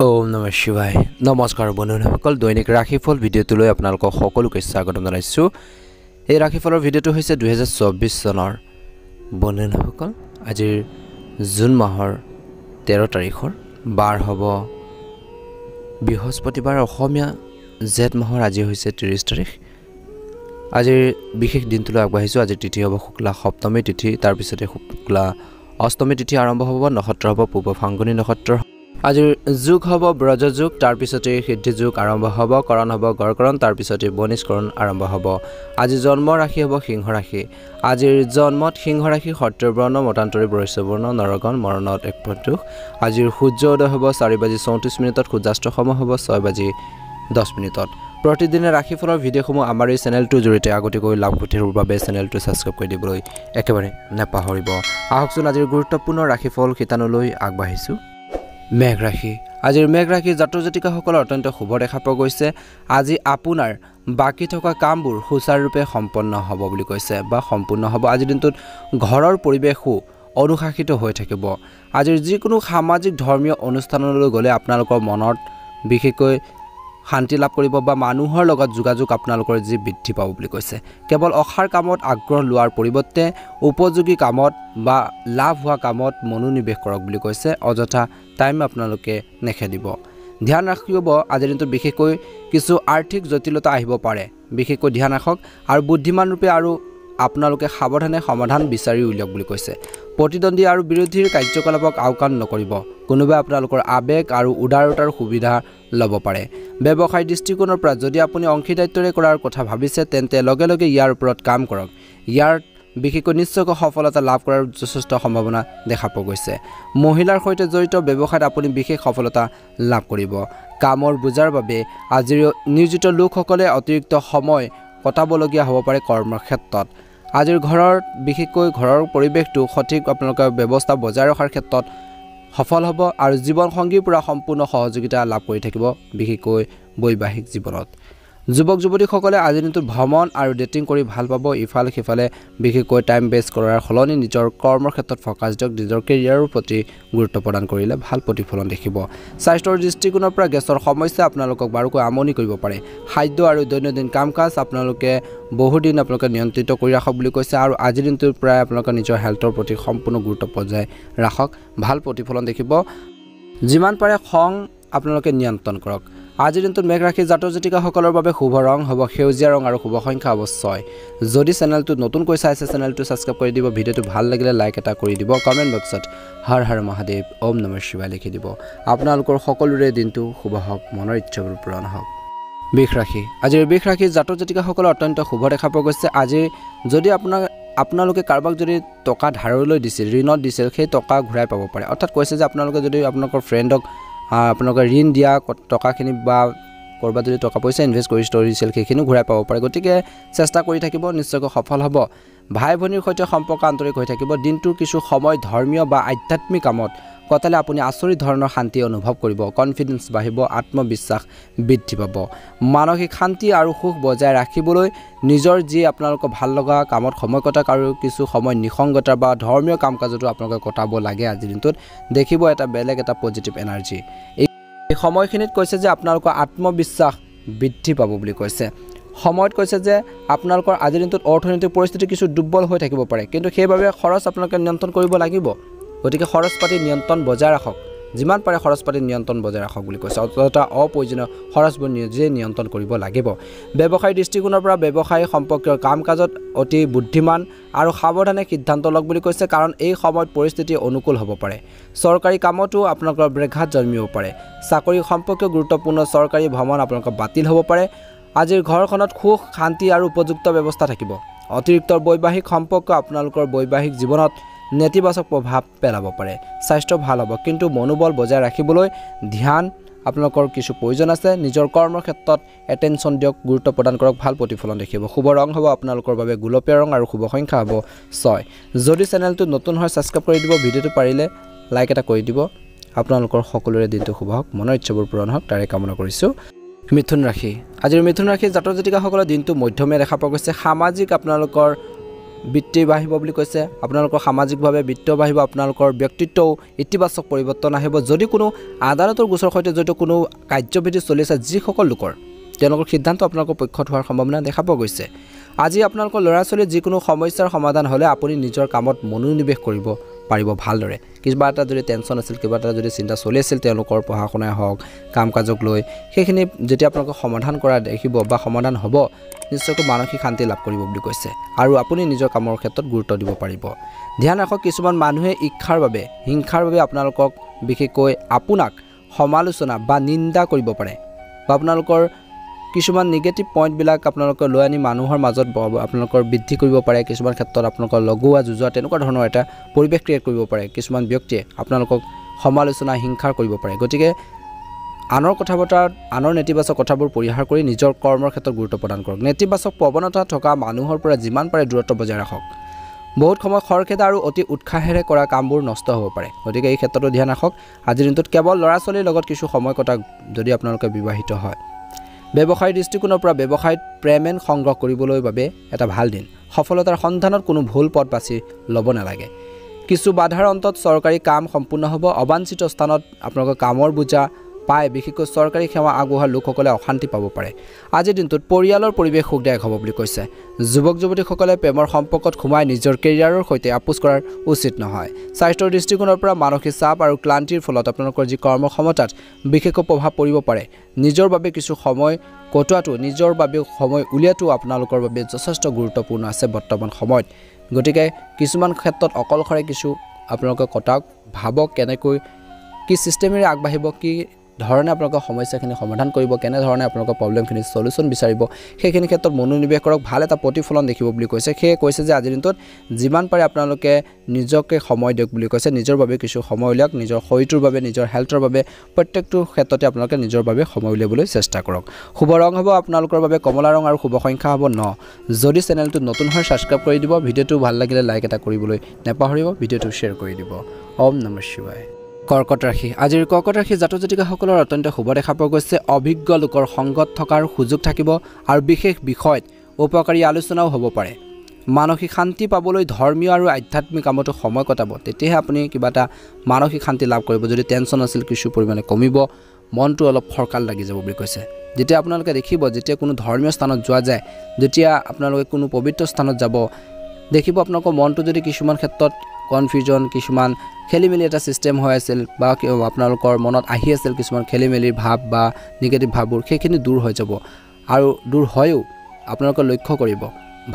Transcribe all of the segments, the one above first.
ওম নমঃ শিৱায় নমস্কাৰ বন্ধুসকল দৈনিক ৰাশিফল ভিডিঅ'টোলৈ আপোনালোকক সকলোকে স্বাগতম জনাইছো। এই ৰাশিফলৰ ভিডিঅ'টো হৈছে 2024 চনৰ বন্ধুসকল আজিৰ জুন মাহৰ 13 তাৰিখৰ বাৰ হ'ব বৃহস্পতিবাৰ অসমীয়া জেঠ মাহৰ আজি হৈছে 30 তাৰিখ। আজিৰ বিশেষ দিনটোলৈ আগবাঢ়িছো। আজি তিথি হ'ব শুক্লা সপ্তমী তিথি, তাৰ পিছতে শুক্লা অষ্টমী তিথি আৰম্ভ হ'ব। নক্ষত্ৰ হ'ব পূব ফাংগুনী নক্ষত্ৰ। আজিৰ যুগ হ'ব ব্ৰজ যুগ, তাৰ পিছতে সিদ্ধি যুগ আৰম্ভ হ'ব। কৰণ হ'ব গড়কৰণ, তাৰ পিছতে বনিষ্কৰণ আৰম্ভ হ'ব। আজি জন্ম ৰাশি হ'ব সিংহ ৰাশি। আজিৰ জন্মত সিংহ ৰাশি সত্যবৰ্ণ মতান্তৰী বৈশ্যবৰ্ণ নৰগণ মৰণত 1.2। আজিৰ সূৰ্য উদয় হ'ব 4:34, সূৰ্যাস্ত সময় হ'ব 6:10। প্ৰতিদিনে ৰাশিফলৰ ভিডিঅ'সমূহ আমাৰ এই চেনেলটোৰ জৰিয়তে আগতীয়াকৈ লাভ উঠিবৰ বাবে চেনেলটো ছাবস্ক্ৰাইব কৰি দিবলৈ একেবাৰে নাপাহৰিব। আহকচোন আজিৰ গুৰুত্বপূৰ্ণ ৰাশিফল শিতানলৈ আগবাঢ়িছোঁ। মেঘ ৰাশি। আজিৰ মেঘ ৰাশিৰ জাতক জাতিকাসকলৰ অত্যন্ত শুভ দেখা পোৱা গৈছে। আজি আপোনাৰ বাকী থকা কামবোৰ সুচাৰুৰূপে সম্পন্ন হ'ব বুলি কৈছে বা সম্পূৰ্ণ হ'ব। আজিৰ দিনটোত ঘৰৰ পৰিৱেশো অনুশাসিত হৈ থাকিব। আজিৰ যিকোনো সামাজিক ধৰ্মীয় অনুষ্ঠানলৈ গ'লে আপোনালোকৰ মনত বিশেষকৈ শান্তি লাভ কৰিব বা মানুহৰ লগত যোগাযোগ আপোনালোকৰ যি বৃদ্ধি পাব বুলি কৈছে। কেৱল অসাৰ কামত আগ্ৰহ লোৱাৰ পৰিৱৰ্তে উপযোগী কামত বা লাভ হোৱা কামত মনোনিৱেশ কৰক বুলি কৈছে। অযথা টাইম আপোনালোকে নেখেদিব। ধ্যান ৰাখিব। আজিৰ দিনটোত বিশেষকৈ কিছু আৰ্থিক জটিলতা আহিব পাৰে, বিশেষকৈ ধ্যান ৰাখক আৰু বুদ্ধিমান ৰূপে আৰু আপোনালোকে সাৱধানে সমাধান বিচাৰি উলিয়াওক বুলি কৈছে। প্ৰতিদ্বন্দ্বী আৰু বিৰোধীৰ কাৰ্যকলাপক আওকাণ নকৰিব। কোনোবাই আপোনালোকৰ আৱেগ আৰু উদাৰতাৰ সুবিধা ল'ব পাৰে। ব্যৱসায় দৃষ্টিকোণৰ পৰা যদি আপুনি অংশীদাৰিত্বৰে কৰাৰ কথা ভাবিছে তেন্তে লগে লগে ইয়াৰ ওপৰত কাম কৰক। ইয়াৰ বিশেষকৈ নিশ্চয়কৈ সফলতা লাভ কৰাৰ যথেষ্ট সম্ভাৱনা দেখা পোৱা গৈছে। মহিলাৰ সৈতে জড়িত ব্যৱসায়ত আপুনি বিশেষ সফলতা লাভ কৰিব। কামৰ বোজাৰ বাবে আজিৰ নিয়োজিত লোকসকলে অতিৰিক্ত সময় কটাবলগীয়া হ'ব পাৰে কৰ্মক্ষেত্ৰত। আজিৰ ঘৰৰ বিশেষকৈ ঘৰৰ পৰিৱেশটো সঠিক আপোনালোকে ব্যৱস্থা বজাই ৰখাৰ ক্ষেত্ৰত সফল হ'ব আৰু জীৱনসংগীৰ পৰা সম্পূৰ্ণ সহযোগিতা লাভ কৰি থাকিব, বিশেষকৈ বৈবাহিক জীৱনত। যুৱক যুৱতীসকলে আজিৰ দিনটোত ভ্ৰমণ আৰু ডেটিং কৰি ভাল পাব। ইফালে সিফালে বিশেষকৈ টাইম ৱেষ্ট কৰাৰ সলনি নিজৰ কৰ্মৰ ক্ষেত্ৰত ফ'কাছ দিয়ক। নিজৰ কেৰিয়াৰৰ প্ৰতি গুৰুত্ব প্ৰদান কৰিলে ভাল প্ৰতিফলন দেখিব। স্বাস্থ্যৰ দৃষ্টিকোণৰ পৰা গেছৰ সমস্যা আপোনালোকক বাৰুকৈ আমনি কৰিব পাৰে। খাদ্য আৰু দৈনন্দিন কাম কাজ আপোনালোকে বহুদিন আপোনালোকে নিয়ন্ত্ৰিত কৰি ৰাখক বুলি কৈছে আৰু আজিৰ দিনটোৰ পৰাই আপোনালোকে নিজৰ হেল্থৰ প্ৰতি সম্পূৰ্ণ গুৰুত্ব বজাই ৰাখক, ভাল প্ৰতিফলন দেখিব। যিমান পাৰে খং আপোনালোকে নিয়ন্ত্ৰণ কৰক। আজিৰ দিনটোত মেঘ ৰাশিৰ জাতক জাতিকাসকলৰ বাবে শুভ ৰং হ'ব সেউজীয়া ৰং আৰু শুভ সংখ্যা হ'ব 6। যদি চেনেলটো নতুনকৈ চাইছে চেনেলটো ছাবস্ক্ৰাইব কৰি দিব। ভিডিঅ'টো ভাল লাগিলে লাইক এটা কৰি দিব। কমেণ্ট বক্সত হৰ হৰ মহাদেৱ ওম নমঃ শিৱায় লিখি দিব। আপোনালোকৰ সকলোৰে দিনটো শুভ হওক, মনৰ ইচ্ছাবোৰ পূৰণ হওক। বৃষ ৰাশি। আজিৰ বৃষ ৰাশিৰ জাতক জাতিকাসকলৰ অত্যন্ত শুভ দেখা পোৱা গৈছে। আজি যদি আপোনালোকে কাৰোবাক যদি টকা ধাৰলৈ দিছিল, ঋণত দিছিল, সেই টকা ঘূৰাই পাব পাৰে। অৰ্থাৎ কৈছে যে আপোনালোকে যদি আপোনালোকৰ ফ্ৰেণ্ডক আপোনালোকে ঋণ দিয়া টকাখিনি বা ক'ৰবাত যদি টকা পইচা ইনভেষ্ট কৰি দিছিল সেইখিনিও ঘূৰাই পাব পাৰে। গতিকে চেষ্টা কৰি থাকিব, নিশ্চয়কৈ সফল হ'ব। ভাই ভনীৰ সৈতে সম্পৰ্ক আন্তৰিক হৈ থাকিব। দিনটোৰ কিছু সময় ধৰ্মীয় বা আধ্যাত্মিক কামত কটালে আপুনি আচৰিত ধৰণৰ শান্তি অনুভৱ কৰিব। কনফিডেন্স বাঢ়িব, আত্মবিশ্বাস বৃদ্ধি পাব। মানসিক শান্তি আৰু সুখ বজাই ৰাখিবলৈ নিজৰ যি আপোনালোকৰ ভাল লগা কামত সময় কটাওক আৰু কিছু সময় নিসংগতা বা ধৰ্মীয় কাম কাজতো আপোনালোকে কটাব লাগে। আজিৰ দিনটোত দেখিব এটা বেলেগ এটা পজিটিভ এনাৰ্জি। এই সময়খিনিত কৈছে যে আপোনালোকৰ আত্মবিশ্বাস বৃদ্ধি পাব বুলি কৈছে। সময়ত কৈছে যে আপোনালোকৰ আজিৰ দিনটোত অৰ্থনৈতিক পৰিস্থিতি কিছু দুৰ্বল হৈ থাকিব পাৰে, কিন্তু সেইবাবে খৰচ আপোনালোকে নিয়ন্ত্ৰণ কৰিব লাগিব। গতিকে খৰচ পাতি নিয়ন্ত্ৰণ বজাই ৰাখক। যিমান পাৰে খৰচ পাতি নিয়ন্ত্ৰণ বজাই ৰাখক বুলি কৈছে। অযথা অপ্ৰয়োজনীয় খৰচবোৰ নিজে নিয়ন্ত্ৰণ কৰিব লাগিব। ব্যৱসায়িক দৃষ্টিকোণৰ পৰা ব্যৱসায় সম্পৰ্কীয় কাম কাজত অতি বুদ্ধিমান আৰু সাৱধানে সিদ্ধান্ত লওক বুলি কৈছে, কাৰণ এই সময়ত পৰিস্থিতি অনুকূল হ'ব পাৰে। চৰকাৰী কামতো আপোনালোকৰ ব্যাঘাত জন্মিব পাৰে। চাকৰি সম্পৰ্কীয় গুৰুত্বপূৰ্ণ চৰকাৰী ভ্ৰমণ আপোনালোকৰ বাতিল হ'ব পাৰে। আজিৰ ঘৰখনত সুখ শান্তি আৰু উপযুক্ত ব্যৱস্থা থাকিব। অতিৰিক্ত বৈবাহিক সম্পৰ্ক আপোনালোকৰ বৈবাহিক জীৱনত নেতিবাচক প্ৰভাৱ পেলাব পাৰে। স্বাস্থ্য ভাল হ'ব, কিন্তু মনোবল বজাই ৰাখিবলৈ ধ্যান আপোনালোকৰ কিছু প্ৰয়োজন আছে। নিজৰ কৰ্মৰ ক্ষেত্ৰত এটেনশ্যন দিয়ক, গুৰুত্ব প্ৰদান কৰক, ভাল প্ৰতিফলন দেখিব। শুভ ৰং হ'ব আপোনালোকৰ বাবে গোলপীয়া ৰং আৰু শুভ সংখ্যা হ'ব 6। যদি চেনেলটো নতুন হয় ছাবস্ক্ৰাইব কৰি দিব। ভিডিঅ'টো পাৰিলে লাইক এটা কৰি দিব। আপোনালোকৰ সকলোৰে দিনটো শুভ হওক, মনৰ ইচ্ছাবোৰ পূৰণ হওক, তাৰে কামনা কৰিছোঁ। মিথুন ৰাশি। আজিৰ মিথুন ৰাশিৰ জাতক জাতিকাসকলৰ দিনটো মধ্যমীয়া দেখা পোৱা গৈছে। সামাজিক আপোনালোকৰ বৃত্তি বাঢ়িব বুলি কৈছে আপোনালোকৰ সামাজিকভাৱে বৃত্তিও বাঢ়িব আপোনালোকৰ ব্যক্তিত্বও ইতিবাচক পৰিৱৰ্তন আহিব যদি কোনো আদালতৰ গোচৰৰ সৈতে জড়িত কোনো কাৰ্যবিধি চলি আছে যিসকল লোকৰ তেওঁলোকৰ সিদ্ধান্ত আপোনালোকৰ পক্ষত হোৱাৰ সম্ভাৱনা দেখা পোৱা গৈছে আজি আপোনালোকৰ ল'ৰা ছোৱালীৰ যিকোনো সমস্যাৰ সমাধান হ'লে আপুনি নিজৰ কামত মনোনিৱেশ কৰিব পাৰিব ভালদৰে কিবা এটা যদি টেনচন আছিল কিবা এটা যদি চিন্তা চলি আছিল তেওঁলোকৰ পঢ়া শুনাই হওক কাম কাজক লৈ সেইখিনি যেতিয়া আপোনালোকে সমাধান কৰা দেখিব বা সমাধান হ'ব নিশ্চয়কৈ মানসিক শান্তি লাভ কৰিব বুলি কৈছে আৰু আপুনি নিজৰ কামৰ ক্ষেত্ৰত গুৰুত্ব দিব পাৰিব ধ্যান ৰাখক কিছুমান মানুহে ইচ্ছাৰ বাবে হিংসাৰ বাবে আপোনালোকক বিশেষকৈ আপোনাক সমালোচনা বা নিন্দা কৰিব পাৰে বা আপোনালোকৰ কিছুমান নিগেটিভ পইণ্টবিলাক আপোনালোকৰ লৈ আনি মানুহৰ মাজত আপোনালোকৰ বৃদ্ধি কৰিব পাৰে কিছুমান ক্ষেত্ৰত আপোনালোকৰ লগোৱা যুজোৱা তেনেকুৱা ধৰণৰ এটা পৰিৱেশ ক্ৰিয়েট কৰিব পাৰে কিছুমান ব্যক্তিয়ে আপোনালোকক সমালোচনা হিংসাৰ কৰিব পাৰে গতিকে আনৰ কথা বতৰা আনৰ নেতিবাচক কথাবোৰ পৰিহাৰ কৰি নিজৰ কৰ্মৰ ক্ষেত্ৰত গুৰুত্ব প্ৰদান কৰক নেতিবাচক প্ৰৱণতা থকা মানুহৰ পৰা যিমান পাৰে দূৰত্ব বজাই ৰাখক বহুত সময় খৰখেদা আৰু অতি উৎসাহেৰে কৰা কামবোৰ নষ্ট হ'ব পাৰে গতিকে এই ক্ষেত্ৰতো ধ্যান ৰাখক আজিৰ দিনটোত কেৱল ল'ৰা ছোৱালীৰ লগত কিছু সময় কটা যদি আপোনালোকে বিবাহিত হয় ব্যৱসায়ৰ দৃষ্টিকোণৰ পৰা ব্যৱসায়ত প্ৰেমেন সংগ্ৰহ কৰিবলৈ বাবে এটা ভাল দিন সফলতাৰ সন্ধানত কোনো ভুল পথ বাছি ল'ব নালাগে কিছু বাধাৰ অন্তত চৰকাৰী কাম সম্পূৰ্ণ হ'ব অবাঞ্ছিত স্থানত আপোনালোকৰ কামৰ বোজা পায় বিশেষকৈ চৰকাৰী সেৱা আগবঢ়োৱা লোকসকলে অশান্তি পাব পাৰে আজিৰ দিনটোত পৰিয়ালৰ পৰিৱেশ সুখদায়ক হ'ব বুলি কৈছে যুৱক যুৱতীসকলে প্ৰেমৰ সম্পৰ্কত সোমাই নিজৰ কেৰিয়াৰৰ সৈতে আপোচ কৰাৰ উচিত নহয় স্বাস্থ্যৰ দৃষ্টিকোণৰ পৰা মানসিক চাপ আৰু ক্লান্তিৰ ফলত আপোনালোকৰ যি কৰ্মক্ষমতাত বিশেষকৈ প্ৰভাৱ পৰিব পাৰে নিজৰ বাবে কিছু সময় কটোৱাটো নিজৰ বাবে সময় উলিয়াটো আপোনালোকৰ বাবে যথেষ্ট গুৰুত্বপূৰ্ণ আছে বৰ্তমান সময়ত গতিকে কিছুমান ক্ষেত্ৰত অকলশৰে কিছু আপোনালোকে কটাওক ভাবক কেনেকৈ কি চিষ্টেমেৰে আগবাঢ়িব কি ধৰণে আপোনালোকৰ সমস্যাখিনি সমাধান কৰিব কেনে ধৰণে আপোনালোকৰ প্ৰব্লেমখিনি সলিউশন বিচাৰিব সেইখিনি ক্ষেত্ৰত মনোনিৱেশ কৰক ভাল এটা প্ৰতিফলন দেখিব বুলি কৈছে সেয়ে কৈছে যে আজিৰ দিনটোত যিমান পাৰে আপোনালোকে নিজকে সময় দিয়ক বুলি কৈছে নিজৰ বাবে কিছু সময় উলিয়াওক নিজৰ শৰীৰটোৰ বাবে নিজৰ হেল্থৰ বাবে প্ৰত্যেকটো ক্ষেত্ৰতে আপোনালোকে নিজৰ বাবে সময় উলিয়াবলৈ চেষ্টা কৰক শুভ ৰং হ'ব আপোনালোকৰ বাবে কমলা ৰং আৰু শুভ সংখ্যা হ'ব 9 যদি চেনেলটো নতুন হয় সাবস্ক্ৰাইব কৰি দিব ভিডিঅ'টো ভাল লাগিলে লাইক এটা কৰিবলৈ নেপাহৰিব ভিডিঅ'টো শ্বেয়াৰ কৰি দিব ওম নমঃ শিৱায় কৰ্কট ৰাশি আজিৰ কৰ্কট ৰাশি জাতক জাতিকাসকলৰ অত্যন্ত শুভ দেখা পোৱা গৈছে অভিজ্ঞ লোকৰ সংগত থকাৰ সুযোগ থাকিব আৰু বিশেষ বিষয়ত উপকাৰী আলোচনাও হ'ব পাৰে মানসিক শান্তি পাবলৈ ধৰ্মীয় আৰু আধ্যাত্মিক কামতো সময় কটাব তেতিয়াহে আপুনি কিবা এটা মানসিক শান্তি লাভ কৰিব যদি টেনচন আছিল কিছু পৰিমাণে কমিব মনটো অলপ ফৰকাল লাগি যাব বুলি কৈছে যেতিয়া আপোনালোকে দেখিব যেতিয়া কোনো ধৰ্মীয় স্থানত যোৱা যায় যেতিয়া আপোনালোকে কোনো পবিত্ৰ স্থানত যাব দেখিব আপোনালোকৰ মনটো যদি কিছুমান ক্ষেত্ৰত কনফিউজন কিছুমান খেলিমেলি এটা সিস্টেম হৈ আছিল বা আপোনালোকৰ মনত আহি আছিল কিছুমান খেলিমেলিৰ ভাব বা নিগেটিভ ভাববোৰ সেইখিনি দূৰ হৈ যাব আৰু দূৰ হয়ও আপোনালোকে লক্ষ্য কৰিব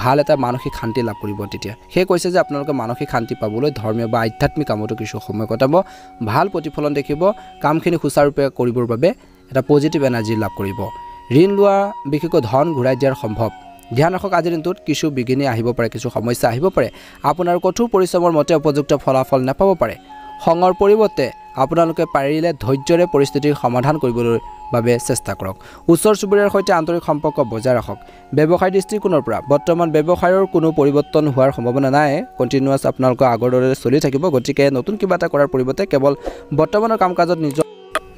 ভাল এটা মানসিক শান্তি লাভ কৰিব তেতিয়া সেই কৈছে যে আপোনালোকে মানসিক শান্তি পাবলৈ ধৰ্মীয় বা আধ্যাত্মিক কামতো কিছু সময় কটাব ভাল প্ৰতিফলন দেখিব কামখিনি সুচাৰুৰূপে কৰিবৰ বাবে এটা পজিটিভ এনাৰ্জি লাভ কৰিব ঋণ লোৱা বিশেষকৈ ধন ঘূৰাই দিয়াৰ সম্ভৱ ধ্যান ৰাখক আজিৰ দিনটোত কিছু বিঘিনি আহিব পাৰে কিছু সমস্যা আহিব পাৰে আপোনাৰ কঠোৰ পৰিশ্ৰমৰ মতে উপযুক্ত ফলাফল নাপাব পাৰে খঙৰ পৰিৱৰ্তে আপোনালোকে পাৰিলে ধৈৰ্যৰে পৰিস্থিতিৰ সমাধান কৰিবলৈ বাবে চেষ্টা কৰক ওচৰ চুবুৰীয়াৰ সৈতে আন্তৰিক সম্পৰ্ক বজাই ৰাখক ব্যৱসায় দৃষ্টিকোণৰ পৰা বৰ্তমান ব্যৱসায়ৰ কোনো পৰিৱৰ্তন হোৱাৰ সম্ভাৱনা নাই কন্টিনিউয়াছ আপোনালোকৰ আগৰ দৰে চলি থাকিব গতিকে নতুন কিবা এটা কৰাৰ পৰিৱৰ্তে কেৱল বৰ্তমানৰ কাম-কাজত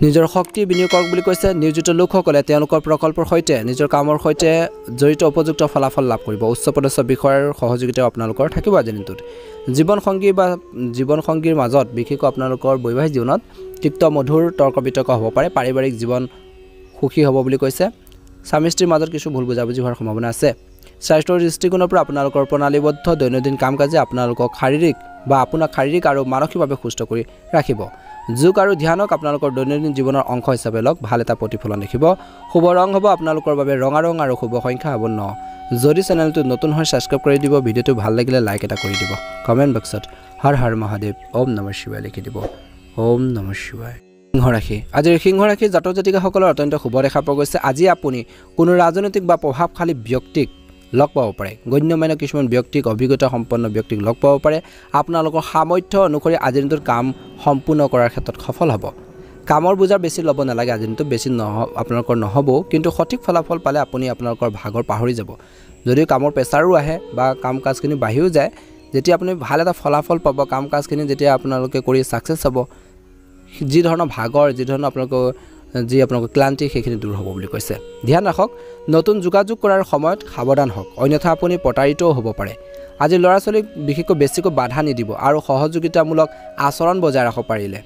নিজৰ শক্তি বিনিয়োগ কৰক বুলি কৈছে নিয়োজিত লোকসকলে তেওঁলোকৰ প্ৰকল্পৰ সৈতে নিজৰ কামৰ সৈতে জড়িত উপযুক্ত ফলাফল লাভ কৰিব উচ্চ পদস্থ বিষয়ৰ সহযোগিতা আপোনালোকৰ থাকিব আজিৰ দিনটোত জীৱন সংগীৰ মাজত বিশেষকৈ আপোনালোকৰ বৈবাহিক জীৱনত তিক্ত মধুৰ তৰ্ক বিতৰ্ক হ'ব পাৰে পাৰিবাৰিক জীৱন সুখী হ'ব বুলি কৈছে স্বামী স্ত্ৰীৰ মাজত কিছু ভুল বুজাবুজি হোৱাৰ সম্ভাৱনা আছে স্বাস্থ্যৰ দৃষ্টিকোণৰ পৰা আপোনালোকৰ প্ৰণালীবদ্ধ দৈনন্দিন কাম-কাজে আপোনালোকক শাৰীৰিক আৰু মানসিকভাৱে সুস্থ কৰি ৰাখিব যোগ আৰু ধ্যানক আপোনালোকৰ দৈনন্দিন জীৱনৰ অংশ হিচাপে লওক ভাল এটা প্ৰতিফলন দেখিব শুভ ৰং হ'ব আপোনালোকৰ বাবে ৰঙা ৰং আৰু শুভ সংখ্যা হ'ব 9 যদি চেনেলটো নতুন হয় সাবস্ক্ৰাইব কৰি দিব ভিডিঅ'টো ভাল লাগিলে লাইক এটা কৰি দিব কমেন্ট বক্সত হৰ হৰ মহাদেৱ ওম নমঃ শিৱায় লিখি দিব ওম নমঃ শিৱায় সিংহ ৰাশি আজিৰ সিংহ ৰাশি জাতক জাতিকাসকলৰ অত্যন্ত শুভ দেখা পোৱা গৈছে আজি আপুনি কোনো ৰাজনৈতিক বা প্ৰভাৱশালী ব্যক্তিক লগ পাব পাৰে গণ্যমান্য কিছুমান ব্যক্তিক অভিজ্ঞতা সম্পন্ন ব্যক্তিক লগ পাব পাৰে আপোনালোকৰ সামৰ্থ্য অনুসৰি আজিৰ দিনটোৰ কাম সম্পূৰ্ণ কৰাৰ ক্ষেত্ৰত সফল হ'ব কামৰ বুজাৰ বেছি ল'ব নালাগে আজিৰ দিনটো বেছি আপোনালোকৰ নহ'ব কিন্তু সঠিক ফলাফল পালে আপুনি আপোনালোকৰ ভাগৰ পাহৰি যাব যদি কামৰ প্ৰেছাৰো আহে বা কাম কাজখিনি বাঢ়িও যায় যেতিয়া আপুনি ভাল এটা ফলাফল পাব কাম কাজখিনি যেতিয়া আপোনালোকে কৰি সাকসেছ হ'ব যি ধৰণৰ ভাগৰ যি ধৰণৰ আপোনালোকৰ ক্লান্তি সেইখিনি দূৰ হ'ব বুলি কৈছে ধ্যান ৰাখক নতুন যোগাযোগ কৰাৰ সময়ত সাৱধান হওক অন্যথা আপুনি প্ৰতাৰিতও হ'ব পাৰে আজি ল'ৰা ছোৱালীক বিশেষকৈ বেছিকৈ বাধা নিদিব আৰু সহযোগিতামূলক আচৰণ বজাই ৰাখিব পাৰিলে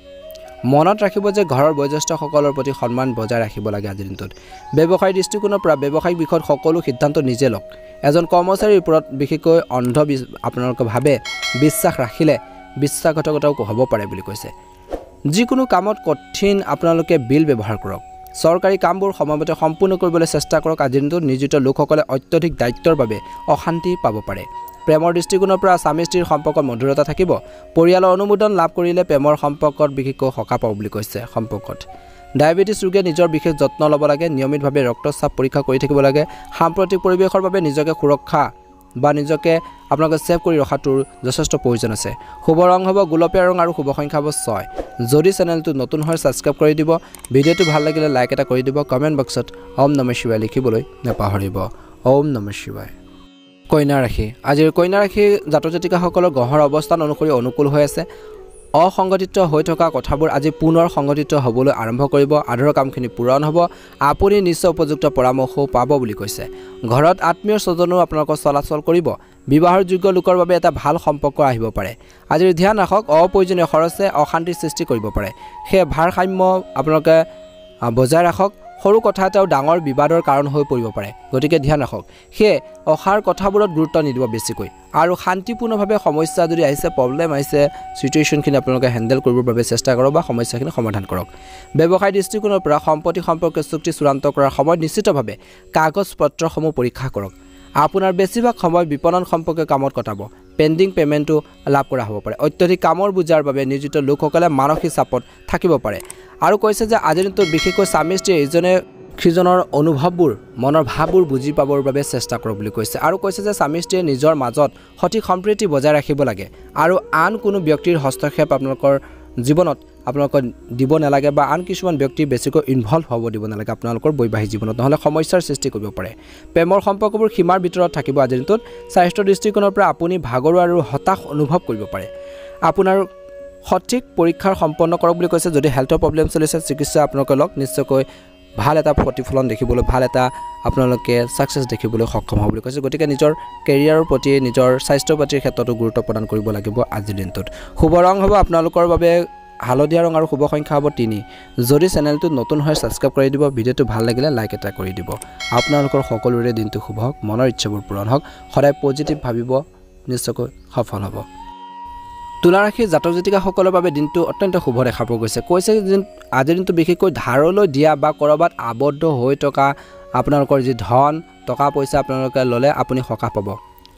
মনত ৰাখিব যে ঘৰৰ বয়োজ্যেষ্ঠসকলৰ প্ৰতি সন্মান বজাই ৰাখিব লাগে আজিৰ দিনটোত ব্যৱসায়িক দৃষ্টিকোণৰ পৰা ব্যৱসায়িক বিষয়ত সকলো সিদ্ধান্ত নিজে লওক এজন কৰ্মচাৰীৰ ওপৰত বিশেষকৈ আপোনালোকে ভাবে বিশ্বাস ৰাখিলে বিশ্বাসঘাতকতাও হ'ব পাৰে বুলি কৈছে যিকোনো কামত কঠিন আপোনালোকে বিল ব্যৱহাৰ কৰক চৰকাৰী কামবোৰ সময়মতে সম্পূৰ্ণ কৰিবলৈ চেষ্টা কৰক আজিৰ দিনটোত নিয়োজিত লোকসকলে অত্যধিক দায়িত্বৰ বাবে অশান্তি পাব পাৰে প্ৰেমৰ দৃষ্টিকোণৰ পৰা স্বামী স্ত্ৰীৰ সম্পৰ্কত মধুৰতা থাকিব পৰিয়ালৰ অনুমোদন লাভ কৰিলে প্ৰেমৰ সম্পৰ্কত বিশেষকৈ সকাহ পাব বুলি কৈছে সম্পৰ্কত ডায়েবেটিছ ৰোগীয়ে নিজৰ বিশেষ যত্ন ল'ব লাগে নিয়মিতভাৱে ৰক্তচাপ পৰীক্ষা কৰি থাকিব লাগে সাম্প্ৰতিক পৰিৱেশৰ বাবে নিজকে সুৰক্ষা বা নিজকে আপোনালোকে সেভ কৰি ৰখাটোৰ যথেষ্ট প্ৰয়োজন আছে শুভ ৰং হ'ব গোলপীয়া ৰং আৰু শুভ সংখ্যা হ'ব 6 যদি চেনেলটো নতুন হয় সাবস্ক্ৰাইব কৰি দিব ভিডিঅ'টো ভাল লাগিলে লাইক এটা কৰি দিব কমেন্ট বক্সত ওম নমঃ শিৱায় লিখিবলৈ নাপাহৰিব ওম নমঃ শিৱায় কন্যা ৰাশি আজিৰ কন্যা ৰাশি জাতক জাতিকাসকলৰ গ্ৰহৰ অৱস্থান অনুসৰি অনুকূল হৈ আছে অসংগঠিত হৈ থকা কথাবোৰ আজি পুনৰ সংগঠিত হ'বলৈ আৰম্ভ কৰিব আধৰুৱা কামখিনি পূৰণ হ'ব আপুনি নিশ্চয় উপযুক্ত পৰামৰ্শ পাব বুলি কৈছে ঘৰত আত্মীয় স্বজনো আপোনালোকৰ চলাচল কৰিব বিবাহৰ যোগ্য লোকৰ বাবে এটা ভাল সম্পৰ্ক আহিব পাৰে আজিৰ ধ্যান ৰাখক অপ্ৰয়োজনীয় খৰচে অশান্তিৰ সৃষ্টি কৰিব পাৰে সেই ভাৰসাম্য আপোনালোকে বজাই ৰাখক সৰু কথা এটাও ডাঙৰ বিবাদৰ কাৰণ হৈ পৰিব পাৰে গতিকে ধ্যান ৰাখক সেই অসাৰ কথাবোৰত গুৰুত্ব নিদিব বেছিকৈ আৰু শান্তিপূৰ্ণভাৱে সমস্যা যদি আহিছে প্ৰব্লেম আহিছে সিচুৱেশ্যনখিনি আপোনালোকে হেণ্ডেল কৰিবৰ বাবে চেষ্টা কৰক বা সমস্যাখিনি সমাধান কৰক ব্যৱসায় দৃষ্টিকোণৰ পৰা সম্পত্তি সম্পৰ্কে চুক্তি চূড়ান্ত কৰাৰ সময়ত নিশ্চিতভাৱে কাগজ পত্ৰসমূহ পৰীক্ষা কৰক আপোনাৰ বেছিভাগ সময় বিপণন সম্পৰ্কে কামত কটাব পেণ্ডিং পেমেণ্টটো লাভ কৰা হ'ব পাৰে অত্যধিক কামৰ বুজাৰ বাবে নিয়োজিত লোকসকলে মানসিক চাপত থাকিব পাৰে আৰু কৈছে যে আজিৰ দিনটোত বিশেষকৈ স্বামী স্ত্ৰী ইজনে সিজনৰ অনুভৱবোৰ মনৰ ভাৱবোৰ বুজি পাবৰ বাবে চেষ্টা কৰক বুলি কৈছে আৰু কৈছে যে স্বামী স্ত্ৰীয়ে নিজৰ মাজত সঠিক সম্প্ৰীতি বজাই ৰাখিব লাগে আৰু আন কোনো ব্যক্তিৰ হস্তক্ষেপ আপোনালোকৰ জীৱনত আপোনালোকৰ দিব নালাগে বা আন কিছুমান ব্যক্তি বেছিকৈ ইনভলভ হ'ব দিব নালাগে আপোনালোকৰ বৈবাহিক জীৱনত নহলে সমস্যাৰ সৃষ্টি কৰিব পাৰে প্ৰেমৰ সম্পৰ্কবোৰ সীমাৰ ভিতৰত থাকিব আজিৰ দিনটোত স্বাস্থ্য দৃষ্টিকোণৰ পৰা আপুনি ভাগৰুৱা আৰু হতাশ অনুভৱ কৰিব পাৰে আপোনাৰ সঠিক পৰীক্ষাৰ সম্পন্ন কৰক বুলি কৈছে যদি হেল্থৰ প্ৰব্লেম চলিছে চিকিৎসা আপোনালোকে লওক নিশ্চয়কৈ ভাল এটা প্ৰতিফলন দেখিবলৈ ভাল এটা আপোনালোকে সাকসেস দেখিবলৈ সক্ষম হ'ব বুলি কৈছে গতিকে নিজৰ কেৰিয়াৰৰ প্ৰতি নিজৰ স্বাস্থ্য পাতিৰ ক্ষেত্ৰতো গুৰুত্ব প্ৰদান কৰিব লাগিব আজিৰ দিনটোত শুভ ৰং হ'ব আপোনালোকৰ বাবে হালধীয়া ৰং আৰু শুভ সংখ্যা হ'ব 3 যদি চেনেলটো নতুন হয় সাবস্ক্ৰাইব কৰি দিব ভিডিঅ'টো ভাল লাগিলে লাইক এটা কৰি দিব আপোনালোকৰ সকলোৰে দিনটো শুভ হওক মনৰ ইচ্ছাবোৰ পূৰণ হওক সদায় পজিটিভ ভাবিব নিশ্চয়কৈ সফল হ'ব তুলা ৰাশি জাতক জাতিকাসকলৰ বাবে দিনটো অত্যন্ত শুভ দেখা পোৱা গৈছে কৈছে যে আজিৰ দিনটো বিশেষকৈ ধাৰলৈ দিয়া বা কৰবাত আবদ্ধ হৈ থকা আপোনালোকৰ যি ধন টকা পইচা আপোনালোকে ললে আপুনি সকাহ পাব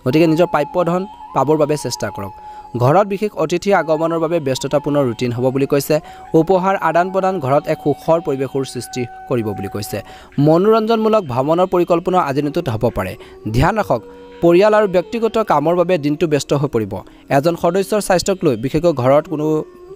গতিকে নিজৰ প্ৰাপ্য ধন পাবৰ বাবে চেষ্টা কৰক ঘৰত বিশেষ অতিথি আগমনৰ বাবে ব্যস্ততাপূৰ্ণ ৰুটিন হ'ব বুলি কৈছে উপহাৰ আদান প্ৰদান ঘৰত এক সুখৰ পৰিৱেশৰ সৃষ্টি কৰিব বুলি কৈছে মনোৰঞ্জনমূলক ভ্ৰমণৰ পৰিকল্পনা আজিৰ দিনটোত হ'ব পাৰে ধ্যান ৰাখক পৰিয়াল আৰু ব্যক্তিগত কামৰ বাবে দিনটো ব্যস্ত হৈ পৰিব এজন সদস্যৰ স্বাস্থ্যক লৈ বিশেষকৈ ঘৰত কোনো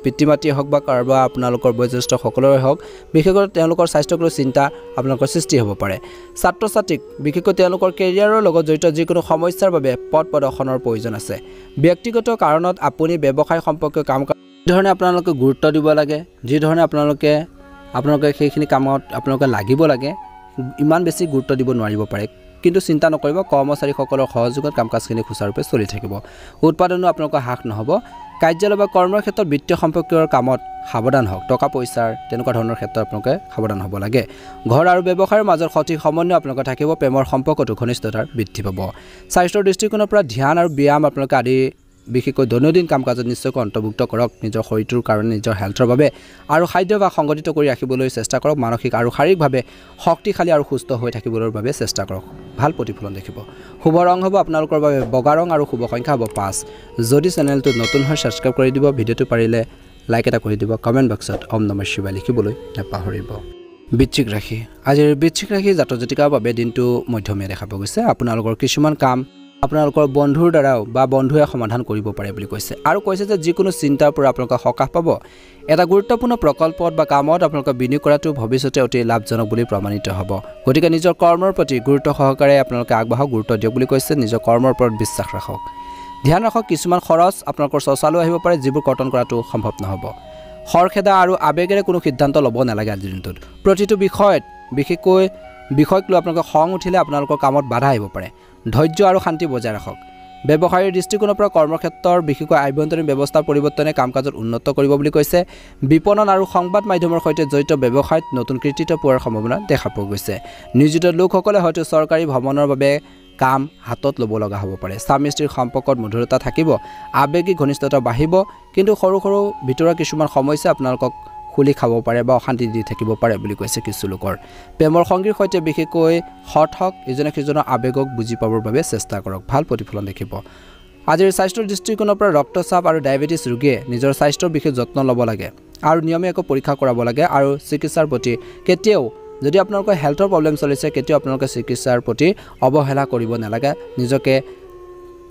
পিতৃমাতৃ হওক বা কাৰোবাৰ আপোনালোকৰ বয়োজ্যেষ্ঠ সকলোৰে হওক বিশেষকৈ তেওঁলোকৰ স্বাস্থ্যক লৈ চিন্তা আপোনালোকৰ সৃষ্টি হ'ব পাৰে ছাত্ৰ ছাত্ৰীক বিশেষকৈ তেওঁলোকৰ কেৰিয়াৰৰ লগত জড়িত যিকোনো সমস্যাৰ বাবে পথ প্ৰদৰ্শনৰ প্ৰয়োজন আছে ব্যক্তিগত কাৰণত আপুনি ব্যৱসায় সম্পৰ্কীয় কাম ধৰণে আপোনালোকে গুৰুত্ব দিব লাগে যি ধৰণে আপোনালোকে সেইখিনি কামত আপোনালোকে লাগিব লাগে ইমান বেছি গুৰুত্ব দিব নোৱাৰিব পাৰে কিন্তু চিন্তা নকৰিব কৰ্মচাৰীসকলৰ সহযোগত কামকাজখিনি সুচাৰুৰূপে চলি থাকিব উৎপাদনো আপোনালোকৰ হ্ৰাস নহ'ব কাৰ্যালয় বা কৰ্মৰ ক্ষেত্ৰত বিত্তীয় সম্পৰ্কীয় কামত সাৱধান হওক টকা পইচাৰ তেনেকুৱা ধৰণৰ ক্ষেত্ৰত আপোনালোকে সাৱধান হ'ব লাগে ঘৰ আৰু ব্যৱসায়ৰ মাজত সঠিক সমন্বয় আপোনালোকৰ থাকিব প্ৰেমৰ সম্পৰ্কটো ঘনিষ্ঠতাৰ বৃদ্ধি পাব স্বাস্থ্যৰ দৃষ্টিকোণৰ পৰা ধ্যান আৰু ব্যায়াম আপোনালোকে আদি বিশেষকৈ দৈনন্দিন কাম কাজত নিশ্চয়কৈ অন্তৰ্ভুক্ত কৰক নিজৰ শৰীৰটোৰ কাৰণে নিজৰ হেল্থৰ বাবে আৰু খাদ্যভাস সংগঠিত কৰি ৰাখিবলৈ চেষ্টা কৰক মানসিক আৰু শাৰীৰিকভাৱে শক্তিশালী আৰু সুস্থ হৈ থাকিবৰ বাবে চেষ্টা কৰক ভাল প্ৰতিফলন দেখিব শুভ ৰং হ'ব আপোনালোকৰ বাবে বগা ৰং আৰু শুভ সংখ্যা হ'ব 5 যদি চেনেলটো নতুন হয় সাবস্ক্ৰাইব কৰি দিব ভিডিঅ'টো পাৰিলে লাইক এটা কৰি দিব কমেন্ট বক্সত ওম নমঃ শিৱায় লিখিবলৈ নাপাহৰিব বৃশ্চিক ৰাশি আজিৰ বৃশ্চিক ৰাশি জাতক জাতিকাৰ বাবে দিনটো মধ্যমীয়া দেখা পোৱা গৈছে আপোনালোকৰ কিছুমান কাম আপোনালোকৰ বন্ধুৰ দ্বাৰাও বা বন্ধুৱে সমাধান কৰিব পাৰে বুলি কৈছে আৰু কৈছে যে যিকোনো চিন্তাৰ পৰা আপোনালোকে সকাহ পাব এটা গুৰুত্বপূৰ্ণ প্ৰকল্পত বা কামত আপোনালোকে বিনিয়োগ কৰাটো ভৱিষ্যতে অতি লাভজনক বুলি প্ৰমাণিত হ'ব গতিকে নিজৰ কৰ্মৰ প্ৰতি গুৰুত্ব সহকাৰে আপোনালোকে আগবাঢ়ক গুৰুত্ব দিয়ক বুলি কৈছে নিজৰ কৰ্মৰ ওপৰত বিশ্বাস ৰাখক ধ্যান ৰাখক কিছুমান খৰচ আপোনালোকৰ শৌচালয় আহিব পাৰে যিবোৰ কৰ্তন কৰাটো সম্ভৱ নহ'ব খৰখেদা আৰু আবেগেৰে কোনো সিদ্ধান্ত ল'ব নালাগে আজিৰ দিনটোত প্ৰতিটো বিষয়ত বিষয়ক লৈ আপোনালোকৰ খং উঠিলে আপোনালোকৰ কামত বাধা আহিব পাৰে ধৈৰ্য আৰু শান্তি বজাই ৰাখক ব্যৱসায়ৰ দৃষ্টিকোণৰ পৰা কৰ্মক্ষেত্ৰৰ বিশেষকৈ আভ্যন্তৰীণ ব্যৱস্থা পৰিৱৰ্তনে কাম-কাজত উন্নত কৰিব বুলি কৈছে বিপণন আৰু সংবাদ মাধ্যমৰ সৈতে জড়িত ব্যৱসায়ত নতুন কৃতিত্ব পোৱাৰ সম্ভাৱনা দেখা পোৱা গৈছে নিয়োজিত লোকসকলে হয়তো চৰকাৰী ভ্ৰমণৰ বাবে কাম হাতত ল'ব লগা হ'ব পাৰে স্বামী স্ত্ৰীৰ সম্পৰ্কত মধুৰতা থাকিব আৱেগিক ঘনিষ্ঠতা বাঢ়িব কিন্তু সৰু সৰু ভিতৰুৱা কিছুমান সমস্যা আপোনালোকক খুলি খাব পাৰে বা অশান্তি দি থাকিব পাৰে বুলি কৈছে কিছু লোকৰ প্ৰেমৰ সংগীৰ সৈতে বিশেষকৈ হট হক ইজনে সিজনৰ আৱেগক বুজি পাবৰ বাবে চেষ্টা কৰক ভাল প্ৰতিফলন দেখিব আজিৰ স্বাস্থ্যৰ দৃষ্টিকোণৰ পৰা ৰক্তচাপ আৰু ডায়েবেটিছ ৰোগীয়ে নিজৰ স্বাস্থ্যৰ বিশেষ যত্ন ল'ব লাগে আৰু নিয়মীয়াকৈ পৰীক্ষা কৰাব লাগে আৰু চিকিৎসাৰ প্ৰতি কেতিয়াও যদি আপোনালোকৰ হেল্থৰ প্ৰব্লেম চলিছে কেতিয়াও আপোনালোকে চিকিৎসাৰ প্ৰতি অৱহেলা কৰিব নালাগে নিজকে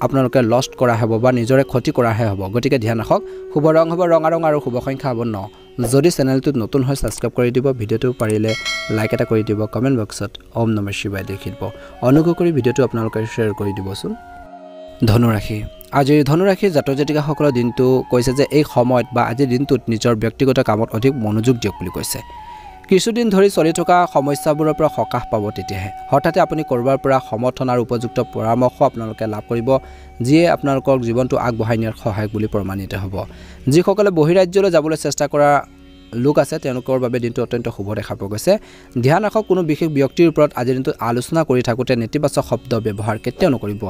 আপোনালোকে লষ্ট কৰা হ'ব বা নিজৰে ক্ষতি কৰাহে হ'ব গতিকে ধ্যান ৰাখক শুভ ৰং হ'ব ৰঙা ৰং আৰু শুভ সংখ্যা হ'ব 9 যদি চেনেলটোত নতুন হয় সাবস্ক্ৰাইব কৰি দিব ভিডিঅ'টো পাৰিলে লাইক এটা কৰি দিব কমেন্ট বক্সত ওম নমঃ শিৱায় লিখিব অনুগ্ৰহ কৰি ভিডিঅ'টো আপোনালোকে শ্বেয়াৰ কৰি দিবচোন ধনুৰাশি আজিৰ ধনুৰাশি জাতক জাতিকাসকলৰ দিনটো কৈছে যে এই সময়ত বা আজিৰ দিনটোত নিজৰ ব্যক্তিগত কামত অধিক মনোযোগ দিয়ক বুলি কৈছে কিছুদিন ধৰি চলি থকা সমস্যাবোৰৰ পৰা সকাহ পাব তেতিয়াহে হঠাতে আপুনি কৰবাৰ পৰা সমৰ্থন আৰু উপযুক্ত পৰামৰ্শ আপোনালোকে লাভ কৰিব যিয়ে আপোনালোকৰ জীৱনটো আগবঢ়াই নিয়াৰ সহায়ক বুলি প্ৰমাণিত হ'ব যিসকলে বহিৰাজ্যলৈ যাবলৈ চেষ্টা কৰা লোক আছে তেওঁলোকৰ বাবে দিনটো অত্যন্ত শুভ দেখা পোৱা গৈছে ধ্যান ৰাখক কোনো বিশেষ ব্যক্তিৰ ওপৰত আজিৰ দিনটোত আলোচনা কৰি থাকোঁতে নেতিবাচক শব্দ ব্যৱহাৰ কেতিয়াও নকৰিব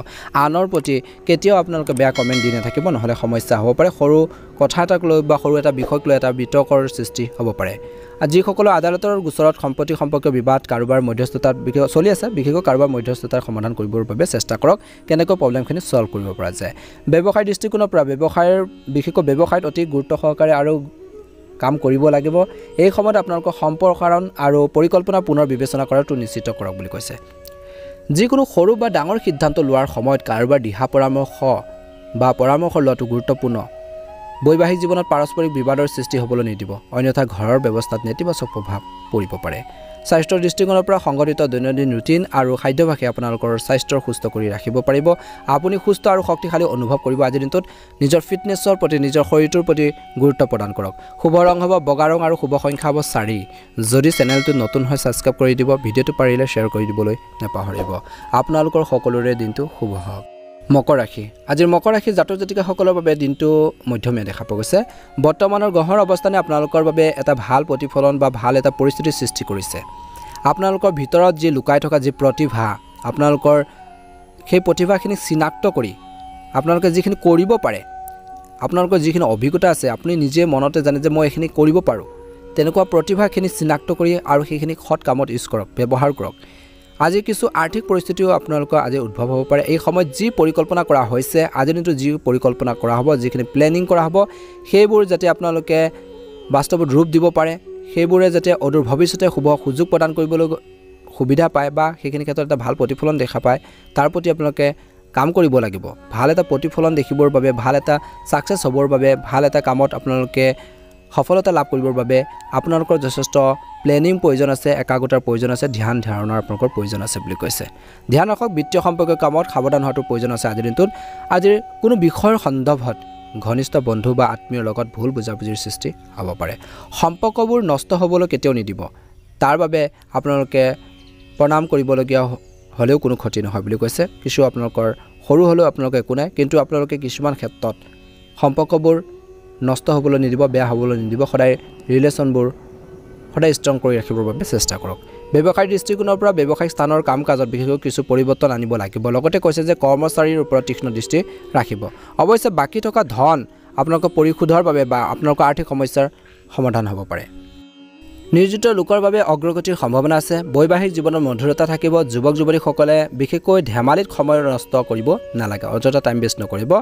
আনৰ প্ৰতি কেতিয়াও আপোনালোকে বেয়া কমেণ্ট দি নাথাকিব নহ'লে সমস্যা হ'ব পাৰে সৰু কথা এটাক লৈ বা সৰু এটা বিষয়ক লৈ এটা বিতৰ্কৰ সৃষ্টি হ'ব পাৰে যিসকলৰ আদালতৰ গোচৰত সম্পত্তি সম্পৰ্কীয় বিবাদ কাৰোবাৰ মধ্যস্থতাৰ বিষয় চলি আছে বিশেষকৈ কাৰোবাৰ মধ্যস্থতাৰ সমাধান কৰিবৰ বাবে চেষ্টা কৰক কেনেকৈ প্ৰব্লেমখিনি সলভ কৰিব পৰা যায় ব্যৱসায় দৃষ্টিকোণৰ পৰা ব্যৱসায়ৰ বিশেষকৈ ব্যৱসায়ত অতি গুৰুত্ব সহকাৰে আৰু কাম কৰিব লাগিব এই সময়ত আপোনালোকৰ সম্প্ৰসাৰণ আৰু পৰিকল্পনা পুনৰ বিবেচনা কৰাটো নিশ্চিত কৰক বুলি কৈছে যিকোনো সৰু বা ডাঙৰ সিদ্ধান্ত লোৱাৰ সময়ত কাৰোবাৰ দিহা পৰামৰ্শ লোৱাটো গুৰুত্বপূৰ্ণ বৈবাহিক জীৱনত পাৰস্পৰিক বিবাদৰ সৃষ্টি হ'বলৈ নিদিব অন্যথা ঘৰৰ ব্যৱস্থাত নেতিবাচক প্ৰভাৱ পৰিব পাৰে স্বাস্থ্যৰ দৃষ্টিকোণৰ পৰা সংগঠিত দৈনন্দিন ৰুটিন আৰু খাদ্যাভ্যাসে আপোনালোকৰ স্বাস্থ্য সুস্থ কৰি ৰাখিব পাৰিব আপুনি সুস্থ আৰু শক্তিশালী অনুভৱ কৰিব আজিৰ দিনটোত নিজৰ ফিটনেছৰ প্ৰতি নিজৰ শৰীৰটোৰ প্ৰতি গুৰুত্ব প্ৰদান কৰক শুভ ৰং হ'ব বগা ৰং আৰু শুভ সংখ্যা হ'ব 4 যদি চেনেলটো নতুন হয় সাবস্ক্ৰাইব কৰি দিব ভিডিঅ'টো পাৰিলে শ্বেয়াৰ কৰি দিবলৈ নাপাহৰিব আপোনালোকৰ সকলোৰে দিনটো শুভ হওক মকৰ ৰাশি আজিৰ মকৰ ৰাশি জাতক জাতিকাসকলৰ বাবে দিনটো মধ্যমীয়া দেখা পোৱা গৈছে বৰ্তমানৰ গ্ৰহৰ অৱস্থানে আপোনালোকৰ বাবে এটা ভাল প্ৰতিফলন বা ভাল এটা পৰিস্থিতিৰ সৃষ্টি কৰিছে আপোনালোকৰ ভিতৰত যি লুকাই থকা যি প্ৰতিভা আপোনালোকৰ সেই প্ৰতিভাখিনি চিনাক্ত কৰি আপোনালোকে যিখিনি কৰিব পাৰে আপোনালোকৰ যিখিনি অভিজ্ঞতা আছে আপুনি নিজে মনতে জানে যে মই এইখিনি কৰিব পাৰোঁ তেনেকুৱা প্ৰতিভাখিনি চিনাক্ত কৰি আৰু সেইখিনি সৎ কামত ইউজ কৰক ব্যৱহাৰ কৰক আজি কিছু আৰ্থিক পৰিস্থিতিও আপোনালোকৰ আজি উদ্ভৱ হ'ব পাৰে এই সময়ত যি পৰিকল্পনা কৰা হৈছে আজিৰ দিনটো যি পৰিকল্পনা কৰা হ'ব যিখিনি প্লেনিং কৰা হ'ব সেইবোৰ যাতে আপোনালোকে বাস্তৱত ৰূপ দিব পাৰে সেইবোৰে যাতে অদূৰ ভৱিষ্যতে শুভ সুযোগ প্ৰদান কৰিবলৈ সুবিধা পায় বা সেইখিনি ক্ষেত্ৰত এটা ভাল প্ৰতিফলন দেখা পায় তাৰ প্ৰতি আপোনালোকে কাম কৰিব লাগিব ভাল এটা প্ৰতিফলন দেখিবৰ বাবে ভাল এটা সাকসেছ হ'বৰ বাবে ভাল এটা কামত আপোনালোকে সফলতা লাভ কৰিবৰ বাবে আপোনালোকৰ যথেষ্ট প্লেনিং প্ৰয়োজন আছে একাগ্ৰতাৰ প্ৰয়োজন আছে ধ্যান ধাৰণাৰ আপোনালোকৰ প্ৰয়োজন আছে বুলি কৈছে ধ্যান ৰাখক বিত্তীয় সম্পৰ্কীয় কামত সাৱধান হোৱাটো প্ৰয়োজন আছে আজিৰ দিনটোত আজিৰ কোনো বিষয়ৰ সন্দৰ্ভত ঘনিষ্ঠ বন্ধু বা আত্মীয়ৰ লগত ভুল বুজাবুজিৰ সৃষ্টি হ'ব পাৰে সম্পৰ্কবোৰ নষ্ট হ'বলৈ কেতিয়াও নিদিব তাৰ বাবে আপোনালোকে প্ৰণাম কৰিবলগীয়া হ'লেও কোনো ক্ষতি নহয় বুলি কৈছে কিছু আপোনালোকৰ সৰু হ'লেও আপোনালোকে একো নাই কিন্তু আপোনালোকে কিছুমান ক্ষেত্ৰত সম্পৰ্কবোৰ নষ্ট হ'বলৈ নিদিব বেয়া হ'বলৈ নিদিব সদায় ৰিলেশ্যনবোৰ সদায় ষ্ট্ৰং কৰি ৰাখিবৰ বাবে চেষ্টা কৰক ব্যৱসায়িক দৃষ্টিকোণৰ পৰা ব্যৱসায়িক স্থানৰ কাম কাজত বিশেষকৈ কিছু পৰিৱৰ্তন আনিব লাগিব লগতে কৈছে যে কৰ্মচাৰীৰ ওপৰত তীক্ষ্ণ দৃষ্টি ৰাখিব অৱশ্যে বাকী থকা ধন আপোনালোকৰ পৰিশোধৰ বাবে বা আপোনালোকৰ আৰ্থিক সমস্যাৰ সমাধান হ'ব পাৰে নিয়োজিত লোকৰ বাবে অগ্ৰগতিৰ সম্ভাৱনা আছে বৈবাহিক জীৱনৰ মধুৰতা থাকিব যুৱক যুৱতীসকলে বিশেষকৈ ধেমালিত সময় নষ্ট কৰিব নালাগে অযথা টাইম ৱেষ্ট নকৰিব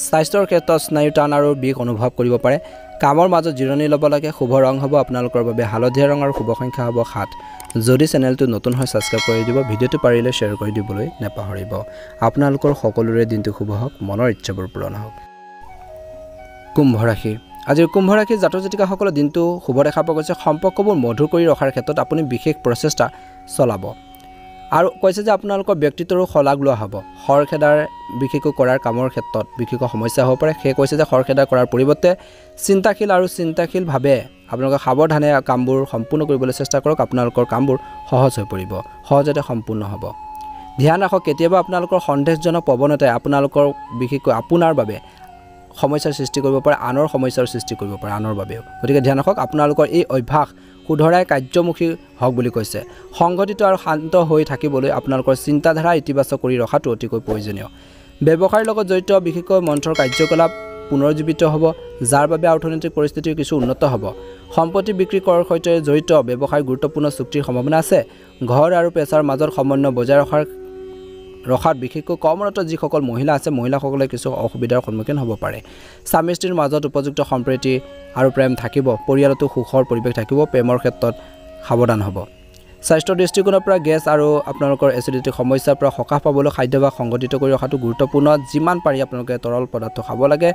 স্বাস্থ্যৰ ক্ষেত্ৰত স্নায়ু টান আৰু বিষ অনুভৱ কৰিব পাৰে কামৰ মাজত জিৰণি ল'ব লাগে শুভ ৰং হ'ব আপোনালোকৰ বাবে হালধীয়া ৰং আৰু শুভ সংখ্যা হ'ব 7 যদি চেনেলটো নতুন হয় সাবস্ক্ৰাইব কৰি দিব ভিডিঅ'টো পাৰিলে শ্বেয়াৰ কৰি দিবলৈ নাপাহৰিব আপোনালোকৰ সকলোৰে দিনটো শুভ হওক মনৰ ইচ্ছাবোৰ পূৰণ হওক কুম্ভ ৰাশি আজিৰ কুম্ভ ৰাশি জাতক জাতিকাসকলৰ দিনটো শুভ দেখা পোৱা গৈছে সম্পৰ্কবোৰ মধুৰ কৰি ৰখাৰ ক্ষেত্ৰত আপুনি বিশেষ প্ৰচেষ্টা চলাব আৰু কৈছে যে আপোনালোকৰ ব্যক্তিত্বৰো শলাগ লোৱা হ'ব খৰখেদাৰ বিশেষকৈ কৰাৰ কামৰ ক্ষেত্ৰত বিশেষকৈ সমস্যা হ'ব পাৰে সেই কৈছে যে খৰখেদা কৰাৰ পৰিৱৰ্তে চিন্তাশীলভাৱে আপোনালোকে সাৱধানে কামবোৰ সম্পূৰ্ণ কৰিবলৈ চেষ্টা কৰক আপোনালোকৰ কামবোৰ সহজ হৈ পৰিব সহজতে সম্পূৰ্ণ হ'ব ধ্যান ৰাখক কেতিয়াবা আপোনালোকৰ সন্দেহজনক প্ৰৱণতাই আপোনালোকৰ বিশেষকৈ আপোনাৰ বাবে সমস্যাৰ সৃষ্টি কৰিব পাৰে আনৰ সমস্যাৰ সৃষ্টি কৰিব পাৰে আনৰ বাবেও গতিকে ধ্যান ৰাখক আপোনালোকৰ এই অভ্যাস শুধৰাই কাৰ্যমুখী হওক বুলি কৈছে সংগঠিত আৰু শান্ত হৈ থাকিবলৈ আপোনালোকৰ চিন্তাধাৰা ইতিবাচক কৰি ৰখাটো অতিকৈ প্ৰয়োজনীয় ব্যৱসায়ৰ লগত জড়িত বিশেষকৈ মন্থৰ কাৰ্যকলাপ পুনৰুজ্জীৱিত হ'ব যাৰ বাবে অৰ্থনৈতিক পৰিস্থিতি কিছু উন্নত হ'ব সম্পত্তি বিক্ৰী কৰাৰ সৈতে জড়িত ব্যৱসায়ৰ গুৰুত্বপূৰ্ণ চুক্তিৰ সম্ভাৱনা আছে ঘৰ আৰু পেছাৰ মাজত সমন্বয় বজাই ৰখাত বিশেষকৈ কৰ্মৰত যিসকল মহিলা আছে মহিলাসকলে কিছু অসুবিধাৰ সন্মুখীন হ'ব পাৰে স্বামী স্ত্ৰীৰ মাজত উপযুক্ত সম্প্ৰীতি আৰু প্ৰেম থাকিব পৰিয়ালতো সুখৰ পৰিৱেশ থাকিব প্ৰেমৰ ক্ষেত্ৰত সাৱধান হ'ব স্বাস্থ্যৰ দৃষ্টিকোণৰ পৰা গেছ আৰু আপোনালোকৰ এচিডিটি সমস্যাৰ পৰা সকাহ পাবলৈ খাদ্যাভ্যাস সংগঠিত কৰি ৰখাটো গুৰুত্বপূৰ্ণ যিমান পাৰি আপোনালোকে তৰল পদাৰ্থ খাব লাগে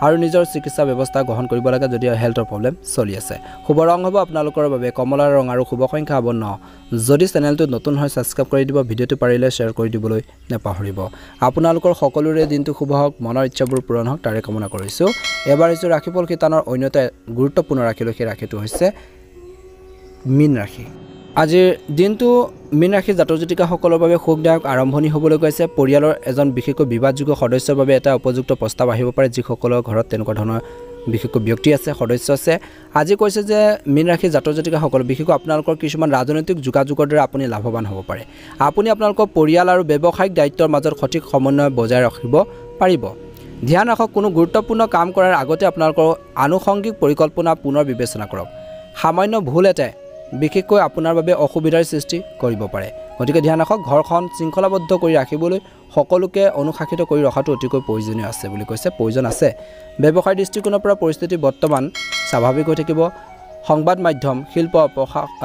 আৰু নিজৰ চিকিৎসা ব্যৱস্থা গ্ৰহণ কৰিব লাগে যদি হেল্থৰ প্ৰব্লেম চলি আছে শুভ ৰং হ'ব আপোনালোকৰ বাবে কমলা ৰং আৰু শুভ সংখ্যা হ'ব 9 যদি চেনেলটো নতুন হয় সাবস্ক্ৰাইব কৰি দিব ভিডিঅ'টো পাৰিলে শ্বেয়াৰ কৰি দিবলৈ নাপাহৰিব আপোনালোকৰ সকলোৰে দিনটো শুভ হওক মনৰ ইচ্ছাবোৰ পূৰণ হওক তাৰে কামনা কৰিছোঁ এবাৰ হৈছে ৰাশিফল শিতানৰ অন্যটা গুৰুত্বপূৰ্ণ ৰাশিলৈ সেই ৰাশিটো হৈছে মীন ৰাশি আজিৰ দিনটো মীন ৰাশি জাতক জাতিকাসকলৰ বাবে সুখদায়ক আৰম্ভণি হ'বলৈ গৈছে পৰিয়ালৰ এজন বিশেষকৈ বিবাদযোগ্য সদস্যৰ বাবে এটা উপযুক্ত প্ৰস্তাৱ আহিব পাৰে যিসকলৰ ঘৰত তেনেকুৱা ধৰণৰ বিশেষকৈ ব্যক্তি আছে সদস্য আছে আজি কৈছে যে মীন ৰাশি জাতক জাতিকাসকল বিশেষকৈ আপোনালোকৰ কিছুমান ৰাজনৈতিক যোগাযোগৰ দ্বাৰা আপুনি লাভৱান হ'ব পাৰে আপুনি আপোনালোকৰ পৰিয়াল আৰু ব্যৱসায়িক দায়িত্বৰ মাজত সঠিক সমন্বয় বজাই ৰাখিব পাৰিব ধ্যান ৰাখক কোনো গুৰুত্বপূৰ্ণ কাম কৰাৰ আগতে আপোনালোকৰ আনুষংগিক পৰিকল্পনা পুনৰ বিবেচনা কৰক সামান্য ভুল এটাই বিশেষকৈ আপোনাৰ বাবে অসুবিধাৰ সৃষ্টি কৰিব পাৰে গতিকে ধ্যান ৰাখক ঘৰখন শৃংখলাবদ্ধ কৰি ৰাখিবলৈ সকলোকে অনুশাসিত কৰি ৰখাটো অতিকৈ প্ৰয়োজনীয় আছে বুলি কৈছে প্ৰয়োজন আছে ব্যৱসায়ৰ দৃষ্টিকোণৰ পৰা পৰিস্থিতি বৰ্তমান স্বাভাৱিক হৈ থাকিব সংবাদ মাধ্যম শিল্প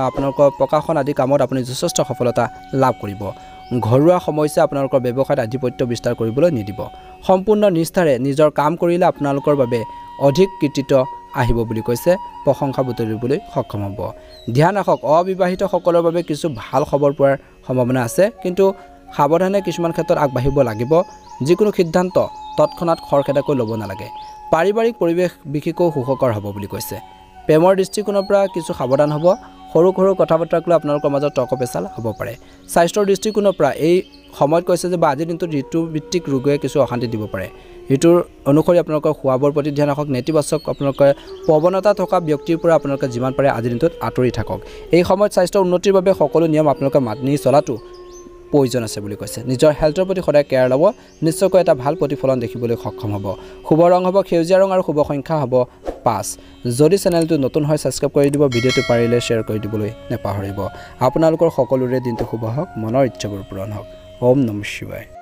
আপোনালোকৰ প্ৰকাশন আদি কামত আপুনি যথেষ্ট সফলতা লাভ কৰিব ঘৰুৱা সমস্যা আপোনালোকৰ ব্যৱসায়ত আধিপত্য বিস্তাৰ কৰিবলৈ নিদিব সম্পূৰ্ণ নিষ্ঠাৰে নিজৰ কাম কৰিলে আপোনালোকৰ বাবে অধিক কৃতিত্ব আহিব বুলি কৈছে প্ৰশংসা বুটলিবলৈ সক্ষম হ'ব ধ্যান ৰাখক অবিবাহিতসকলৰ বাবে কিছু ভাল খবৰ পোৱাৰ সম্ভাৱনা আছে কিন্তু সাৱধানে কিছুমান ক্ষেত্ৰত আগবাঢ়িব লাগিব যিকোনো সিদ্ধান্ত তৎক্ষণাত খৰখেদাকৈ ল'ব নালাগে পাৰিবাৰিক পৰিৱেশ বিশেষকৈ সুখকৰ হ'ব বুলি কৈছে প্ৰেমৰ দৃষ্টিকোণৰ পৰা কিছু সাৱধান হ'ব সৰু সৰু কথা বতৰাক লৈ আপোনালোকৰ মাজত তৰ্ক পেচাল হ'ব পাৰে স্বাস্থ্যৰ দৃষ্টিকোণৰ পৰা এই সময়ত কৈছে যে আজিৰ দিনটোত ঋতুভিত্তিক ৰোগে কিছু অশান্তি দিব পাৰে ঋতুৰ অনুসৰি আপোনালোকৰ খোৱাবৰ প্ৰতি ধ্যান ৰাখক নেতিবাচক আপোনালোকৰ প্ৰৱণতা থকা ব্যক্তিৰ পৰা আপোনালোকে যিমান পাৰে আজিৰ দিনটোত আঁতৰি থাকক এই সময়ত স্বাস্থ্যৰ উন্নতিৰ বাবে সকলো নিয়ম আপোনালোকে মানি চলাটো প্ৰয়োজন আছে বুলি কৈছে নিজৰ হেল্থৰ প্ৰতি সদায় কেয়াৰ ল'ব নিশ্চয়কৈ এটা ভাল প্ৰতিফলন দেখিবলৈ সক্ষম হ'ব শুভ ৰং হ'ব সেউজীয়া ৰং আৰু শুভ সংখ্যা হ'ব 5 যদি চেনেলটো নতুন হয় সাবস্ক্ৰাইব কৰি দিব ভিডিঅ'টো পাৰিলে শ্বেয়াৰ কৰি দিবলৈ নাপাহৰিব আপোনালোকৰ সকলোৰে দিনটো শুভ হওক মনৰ ইচ্ছাবোৰ পূৰণ হওক ওম নমঃ শিৱায়